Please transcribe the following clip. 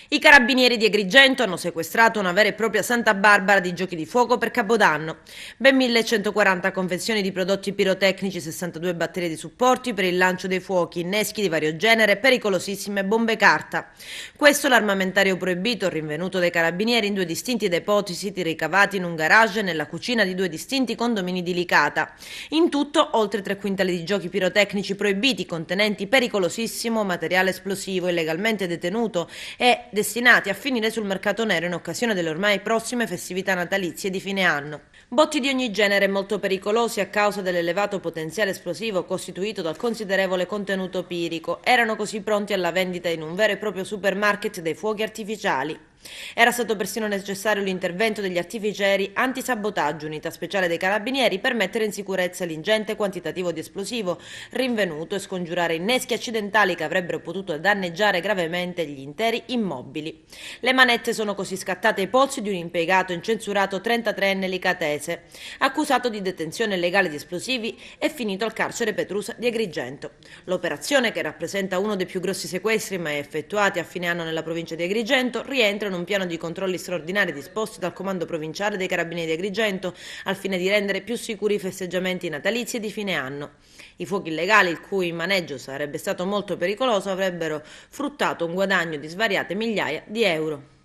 I carabinieri di Agrigento hanno sequestrato una vera e propria Santa Barbara di giochi di fuoco per Capodanno. Ben 1140 confezioni di prodotti pirotecnici, 62 batterie di supporti per il lancio dei fuochi, inneschi di vario genere, pericolosissime bombe carta. Questo l'armamentario proibito rinvenuto dai carabinieri in due distinti depositi ricavati in un garage e nella cucina di due distinti condomini di Licata. In tutto oltre 3 quintali di giochi pirotecnici proibiti contenenti pericolosissimo materiale esplosivo illegalmente detenuto e destinati a finire sul mercato nero in occasione delle ormai prossime festività natalizie di fine anno. Botti di ogni genere molto pericolosi a causa dell'elevato potenziale esplosivo costituito dal considerevole contenuto pirico erano così pronti alla vendita in un vero e proprio supermarket dei fuochi artificiali. Era stato persino necessario l'intervento degli artificieri antisabotaggio, unità speciale dei carabinieri, per mettere in sicurezza l'ingente quantitativo di esplosivo rinvenuto e scongiurare inneschi accidentali che avrebbero potuto danneggiare gravemente gli interi immobili. Le manette sono così scattate ai polsi di un impiegato incensurato 33enne licatese, accusato di detenzione illegale di esplosivi e finito al carcere Petrusa di Agrigento. L'operazione, che rappresenta uno dei più grossi sequestri mai effettuati a fine anno nella provincia di Agrigento, rientra in un piano di controlli straordinari disposti dal Comando Provinciale dei Carabinieri di Agrigento al fine di rendere più sicuri i festeggiamenti natalizi e di fine anno. I fuochi illegali, il cui maneggio sarebbe stato molto pericoloso, avrebbero fruttato un guadagno di svariate migliaia di euro.